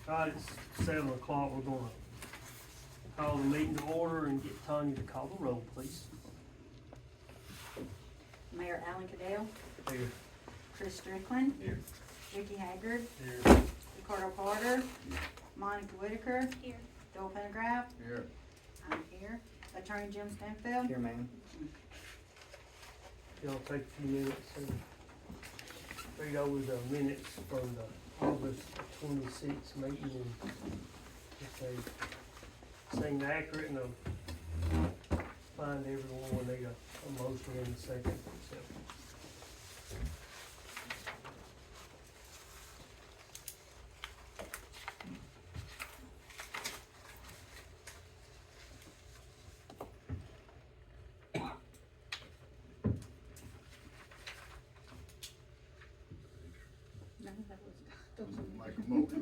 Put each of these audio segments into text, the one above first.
Alright, it's 7 o'clock, we're gonna call the meeting to order and get Tanya to call the roll, please. Mayor Alan Cadell, Here. Chris Strickland, Here. Ricky Haggard, Here. Ricardo Carter, Monica Whitaker, Here. Joel Pendergraft, Here. I'm here, Attorney Jim Stanfield. Here, ma'am. Y'all take a few minutes and read over the minutes from the August 26th meeting and if they seem accurate and find everyone, we need a motion in a second. So, No, that was. Make a motion.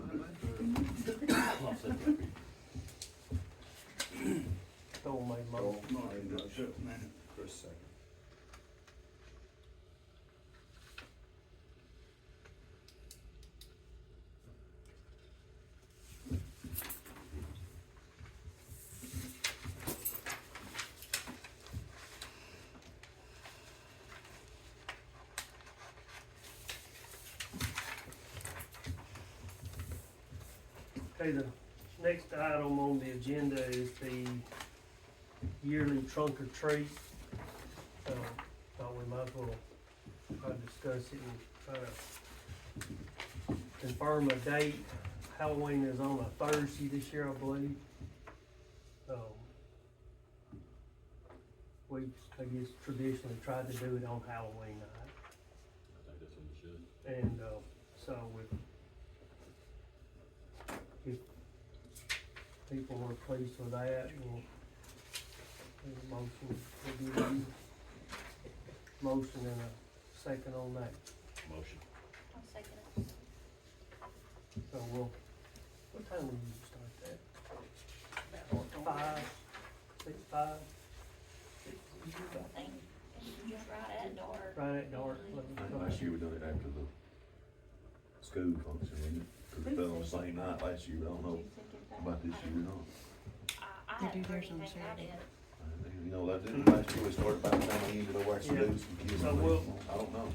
Joel made a Oh, motion. no, I ain't got shit, man. Chris second. Okay, the next item on the agenda is the yearly trunk or treat. Thought we might as well try to discuss it and try to confirm a date. Halloween is on a Thursday this year, I believe. We, I guess traditionally tried to do it on Halloween night. I think that's what we should. And, so if people were pleased with that, we'll, need a motion, we'll give you motion and a second on that. Motion. I'll second it. So we'll, what time will you start that? 5, 6, 5? I think, just right at dark. Right at dark. Last year we done it after the school function, wasn't it? Cause it fell on the same night last year, I don't know about this year or not. I They hadn't do heard theirs on anything about Saturday. it. You know, that didn't last year, we started by the time we ended up actually Yeah. doing some kids. So on we'll- it. I don't know.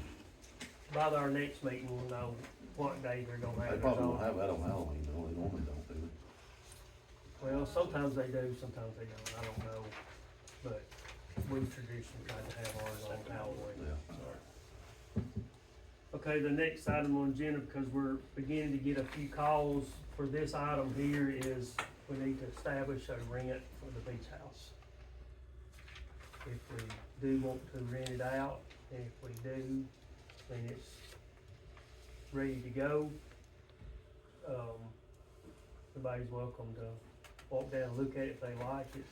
By our next meeting, we'll know what day they're gonna have They it probably on. don't have that on Halloween, though, they normally don't do it. Well, sometimes they do, sometimes they don't, I don't know, but we traditionally try to have ours on Halloween. Yeah. Okay, the next item on the agenda, because we're beginning to get a few calls for this item here, is we need to establish a rent for the beach house. If we do want to rent it out, and if we do, then it's ready to go. Everybody's welcome to walk down and look at it if they like it.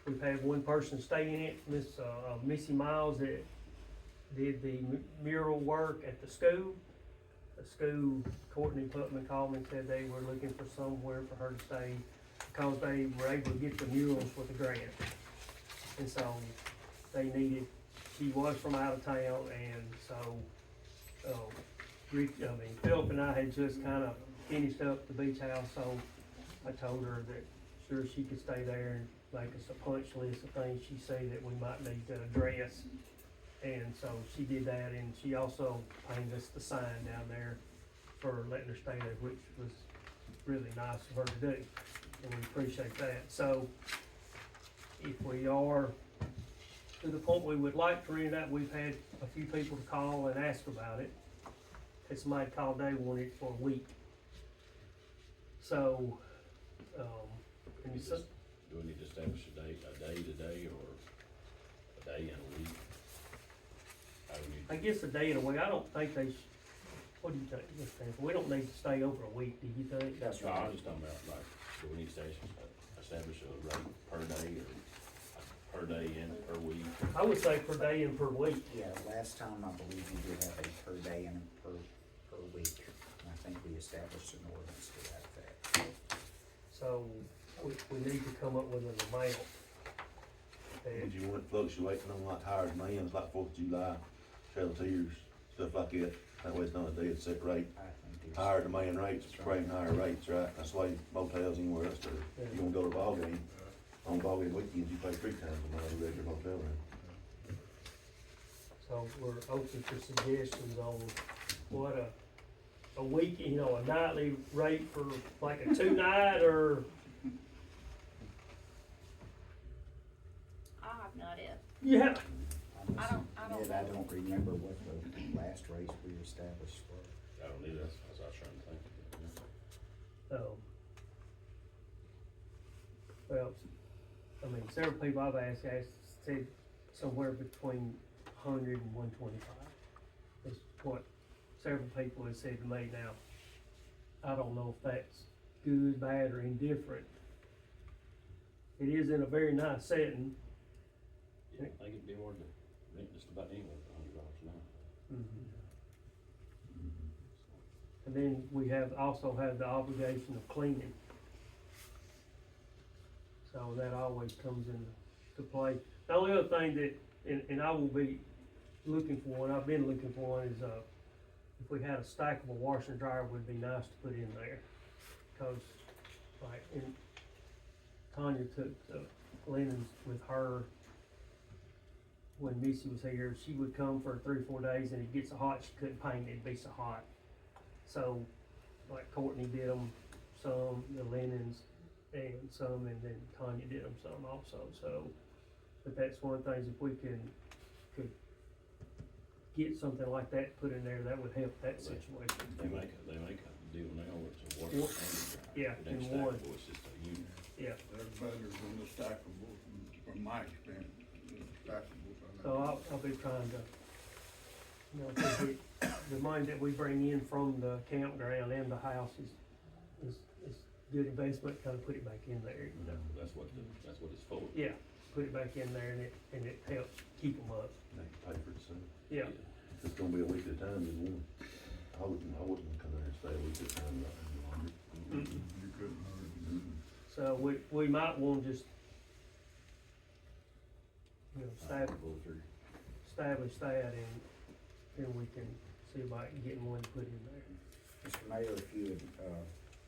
We've had one person stay in it, Missy Miles, that did the mural work at the school. The school, Courtney Putman called me and said they were looking for somewhere for her to stay because they were able to get the murals with the grant. And so they needed, she was from out of town, and so, Philip and I had just kind of finished up the beach house, so I told her that sure she could stay there and make us a punch list of things she said that we might need to address. And so she did that, and she also painted us the sign down there for letting her stay there, which was really nice of her to do, and we appreciate that. So if we are to the point we would like to rent it out, we've had a few people to call and ask about it. Had somebody called, they wanted it for a week. So, and it's, Do we need to establish a day today, or a day and a week? How do we? I guess a day and a week, I don't think they what do you think, Mr. Stanford? We don't need to stay over a week, do you think? That's No, I right. was just talking about, like, do we need to establish a rate per day, or per day and per week? I would say per day and per week. Yeah, last time I believe you did have a per day and a per week. And I think we established an ordinance to that effect. So we need to come up with an amount. Would you want it fluctuating on like hired man's, like 4th of July, Trail of Tears, stuff like that? That way it's not a dead set rate. I think higher demand rates, craving higher rates, right? That's why motels anywhere else do. You wanna go to a ball game, on ball game weekends, you pay 3 times the amount of regular motel rent. So we're open for suggestions on what a week, you know, a nightly rate for like a 2-night or, I have no idea. yeah. I don't Yeah, I know. don't remember what the last rates we established were. I don't need that, that's what I was trying to think. Well, I mean, several people I've asked said somewhere between 100 and 125 is what several people have said to me. Now, I don't know if that's good, bad, or indifferent. It is in a very nice setting. Yeah, I think it'd be more than rent just about anywhere for $100 now. And then we also have the obligation of cleaning. So that always comes into play. The only other thing that, and I will be looking for one, I've been looking for one, is, if we had a stackable washer and dryer, would be nice to put in there. Cause like, Tanya took the linens with her when Missy was here. She would come for 3 or 4 days and it gets so hot, she couldn't paint it, it'd be so hot. So, like Courtney did them, some, the linens, and some, and then Tanya did them some also, so. But that's one of the things, if we could get something like that put in there, that would help that situation. They make a deal now where it's a washer and a dryer. Yeah, It ain't in one. stackable, it's just a unit. Yeah, They're better than the stackable, from my experience, the stackables. so I'll be trying to, you know, 'cause the money that we bring in from the campground and the house is good investment, kinda put it back in there, you know. That's what it's for. Yeah, put it back in there and it helps keep them up, They can pay for itself. yeah. If it's gonna be a week at a time, then one. I wouldn't come there and stay a week at a time, not any longer. You couldn't hardly. So we might wanna just, you know, establish that and then we can see about getting one put in there. Mr. Mayor, if you would,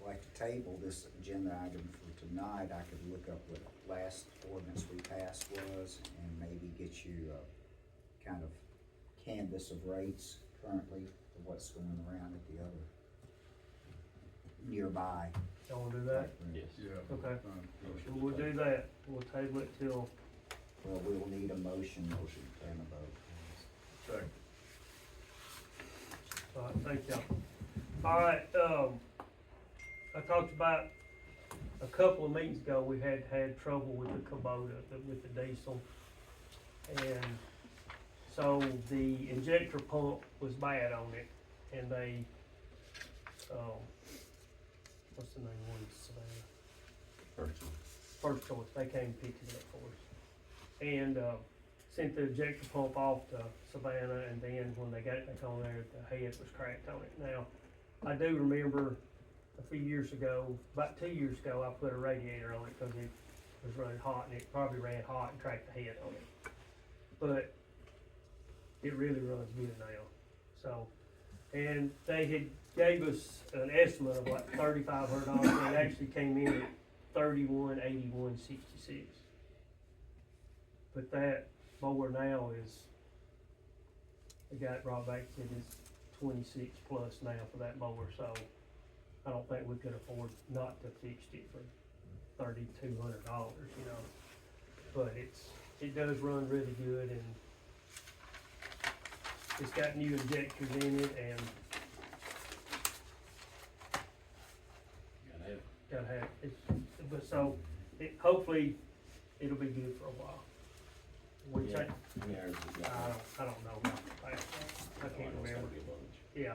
like to table this agenda item for tonight, I could look up what last ordinance we passed was and maybe get you a kind of canvas of rates currently of what's going around at the other nearby. Y'all wanna do that? Yes. Yeah. Okay. Fine. We'll do that, we'll table it till, Well, we will need a motion and a vote. Second. alright, thank y'all. Alright, I talked about a couple of meetings ago, we had trouble with the Kubota, with the diesel. And so the injector pump was bad on it, and they, what's the name of it, Savannah? First Choice, they came and picked it up for us. And, sent the ejector pump off to Savannah, and then when they got it back on there, the head was cracked on it. Now, I do remember a few years ago, about 2 years ago, I put a radiator on it because it was running hot, and it probably ran hot and cracked the head on it. But it really runs good now, so. And they had gave us an estimate of like $3,500, and it actually came in at $31,8166. But that mower now is, the guy brought back said it's 26 plus now for that mower, so I don't think we could afford not to fix it for $3,200, you know. But it does run really good, and it's got new injectors in it, and gotta have it. But so, hopefully, it'll be good for a while. Which I don't know about the past. I can't remember. Yeah,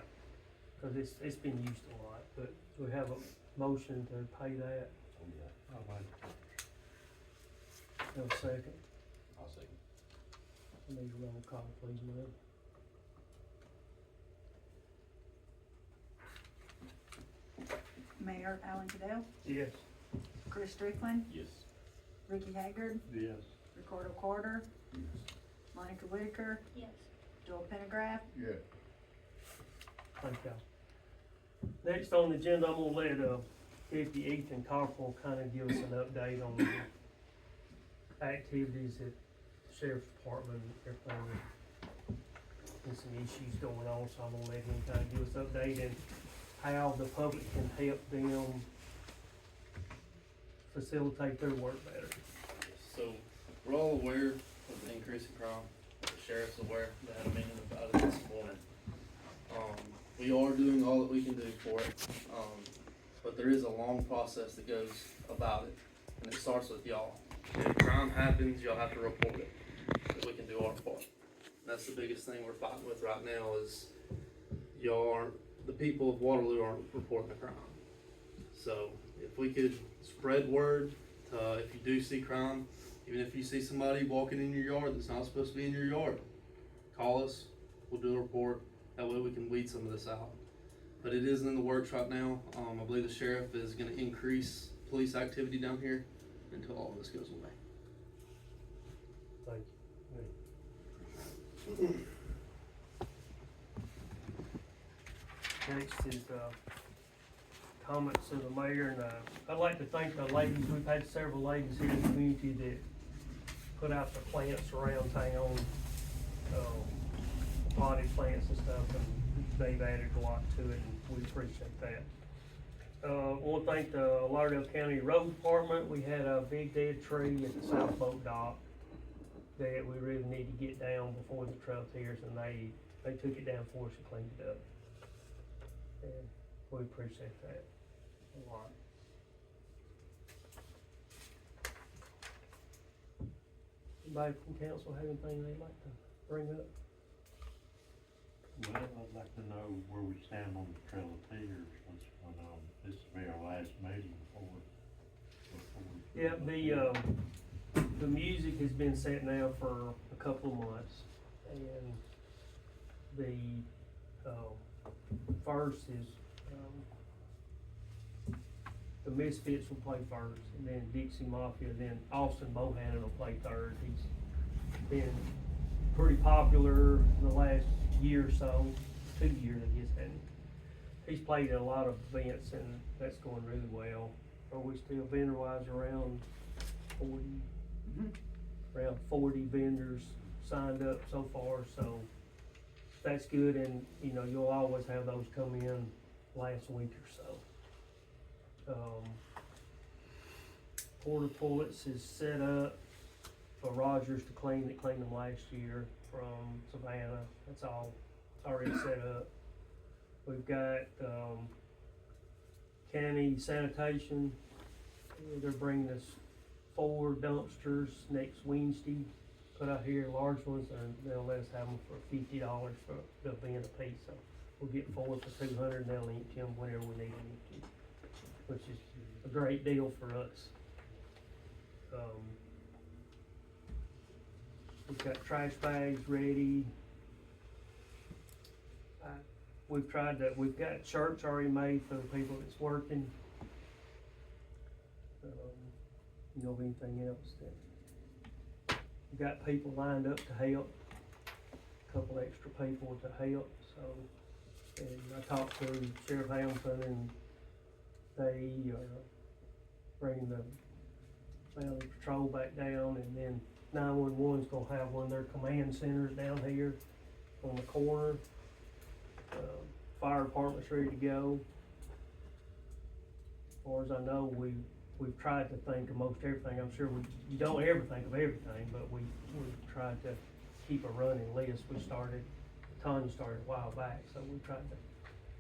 cause it's been used a lot, but we have a motion to pay that. Have a second. I'll second. I need a roll call, please, ma'am. Mayor Alan Cadell, Yes. Chris Strickland, Yes. Ricky Haggard, Yes. Ricardo Carter, Monica Whitaker, Yes. Joel Pendergraft, Yeah. Thank y'all. Next on the agenda, I'm gonna let, Deputy Ethan Corporal kinda give us an update on the activities at the Sheriff's Department, everything. There's some issues going on, so I'm gonna let him kinda give us an update and how the public can help them facilitate their work better. So, we're all aware of the increase in crime. The sheriff's aware. They had a meeting about it this morning. We are doing all that we can do for it. But there is a long process that goes about it. And it starts with y'all. If crime happens, y'all have to report it. So we can do our part. That's the biggest thing we're fighting with right now is y'all aren't, the people of Waterloo aren't reporting the crime. So, if we could spread word to, if you do see crime, even if you see somebody walking in your yard that's not supposed to be in your yard, call us, we'll do a report, that way we can weed some of this out. But it is in the works right now. I believe the sheriff is gonna increase police activity down here until all of this goes away. Thank you. Next is, comments of the mayor, and, I'd like to thank the ladies, we've had several ladies here in the community that put out the plants around town, potted plants and stuff, and they've added a lot to it, and we appreciate that. I want to thank the Lauderdale County Road Department. We had a big dead tree at the South Boat Dock that we really need to get down before the trail tears, and they took it down for us and cleaned it up. And we appreciate that a lot. Anybody from council have anything they'd like to bring up? Well, I'd like to know where we stand on the Trail of Tears, when, this will be our last meeting before. Yeah, the music has been set now for a couple of months, and the, first is, the Misfits will play first, and then Dixie Mafia, then Austin Bohannon will play third. He's been pretty popular the last year or so, 2 years I guess, and he's played at a lot of events, and that's going really well. Are we still vendor-wise around 40? Around 40 vendors signed up so far, so that's good, and, you know, you'll always have those come in last week or so. Porta Pullets is set up for Rogers to clean, that cleaned them last year from Savannah. That's all already set up. We've got, county sanitation. They're bringing us 4 dumpsters next Wednesday, put out here, large ones, and they'll let us have them for $50 for the bin a piece. So we'll get 4 for $200, and they'll empty them whenever we need them empty, which is a great deal for us. We've got trash bags ready. We've got shirts already made for the people that's working. You know of anything else that, we've got people lined up to help, a couple extra people to help, so. And I talked to Sheriff Hamilton, and they are bringing the family patrol back down, and then 911's gonna have one of their command centers down here on the corner. Fire department's ready to go. As far as I know, we've tried to think of most everything. I'm sure you don't ever think of everything, but we've tried to keep a running list. Tanya started a while back, so we tried to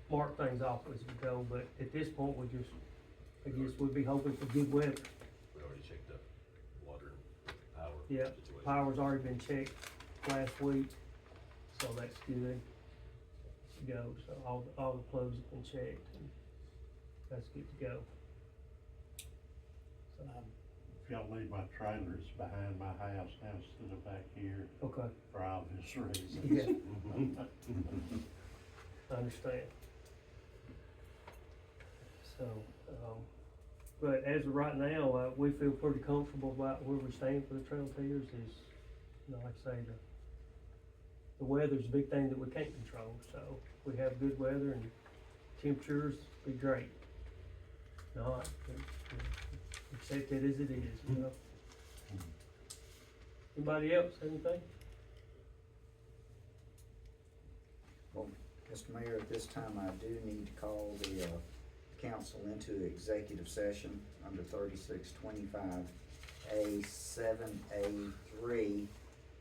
mark things off as we go, but at this point, I guess we'd be hoping for good weather. We already checked the water, power Yeah, situation. power's already been checked last week, so that's good to go. So all the plugs have been checked, and that's good to go. So, If y'all leave my trailers behind my house now instead of back here, okay, for obvious reasons. yeah, I understand. So, but as of right now, we feel pretty comfortable about where we stand for the Trail Tears. Is, you know, like I say, the weather's a big thing that we can't control, so we have good weather, and temperatures be great. Not, accept it as it is, you know? Anybody else, anything? Mr. Mayor, at this time, I do need to call the, council into executive session under 3625A7A3,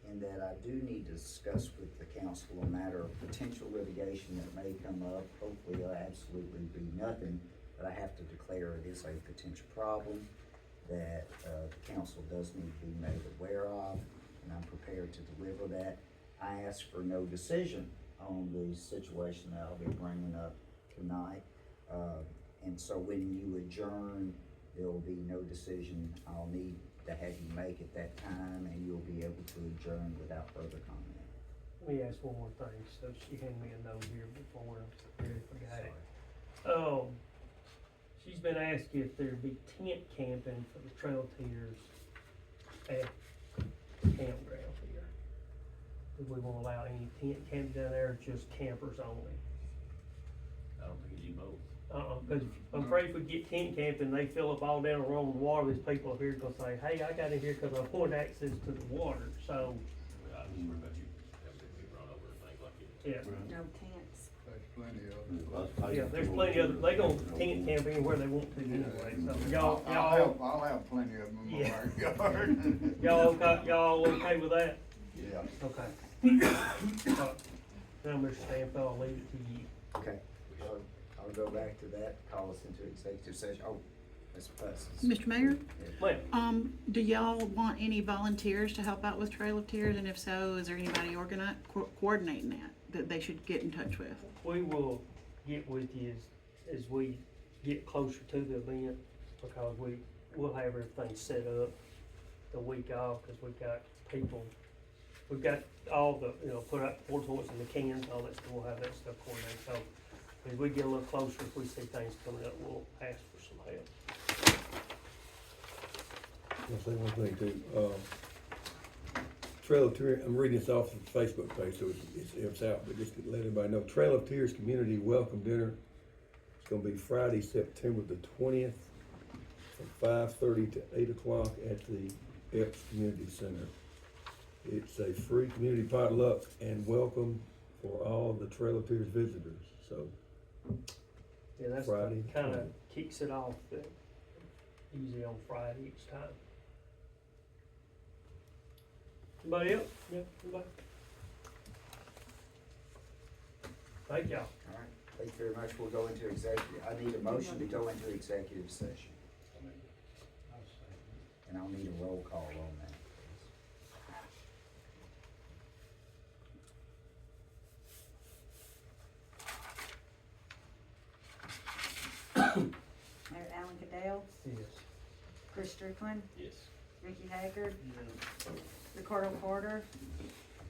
in that I do need to discuss with the council a matter of potential litigation that may come up. Hopefully, it'll absolutely be nothing, but I have to declare it is a potential problem that, the council does need to be made aware of, and I'm prepared to deliver that. I ask for no decision on the situation that I'll be bringing up tonight. And so when you adjourn, there will be no decision I'll need to have you make at that time, and you'll be able to adjourn without further comment. Let me ask one more thing, so she handed me a note here before I really forgot it. She's been asking if there'd be tent camping for the trail tiers at the campground here. Do we wanna allow any tent camping down there, or just campers only? I don't think you do both. Cause I'm afraid if we get tent camping, they fill up all down the road with water, there's people up here gonna say, hey, I got in here cause I want access to the water, so, I was worried about you having to be run over and things like it. yeah. No tents. There's plenty of them. Yeah, there's plenty of, they gonna tent camp anywhere they want to anyway, so y'all, I'll have plenty of them in my Yeah. backyard. y'all okay with that? Yeah. Okay. Now, Mr. Stanfield, I'll leave it to you. Okay, I'll go back to that, call us into executive session. Oh, Ms. Putz. Mr. Mayor, Ma'am, do y'all want any volunteers to help out with Trail of Tears, and if so, is there anybody coordinating that they should get in touch with? we will get with you as we get closer to the event, because we'll have everything set up the week off, cause we've got people, we've got all the, put out porta potties and the cans, all that stuff, we'll have that stuff coordinated, so as we get a little closer, if we see things coming up, we'll ask for some help. I'll say one thing too, Trail of Tears, I'm reading this off the Facebook page, so it's out, but just to let everybody know, Trail of Tears Community Welcome Dinner. It's gonna be Friday, September the 20th, from 5:30 to 8 o'clock at the Epps Community Center. It's a free community potluck and welcome for all the Trail of Tears visitors, so. Yeah, that's Friday. kinda kicks it off, usually on Friday each time. Anybody else? Yeah, anybody? Thank y'all. All right, thank you very much. We'll go into executive, I need a motion to go into executive session, and I'll need a roll call on that. Mayor Alan Cadell, Yes. Chris Strickland, Yes. Ricky Haggard, Ricardo Porter,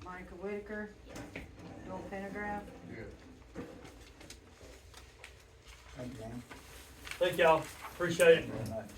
Monica Whitaker, Joel Pendergraft, Yeah. Thank you, ma'am. Thank y'all, appreciate it. Very much.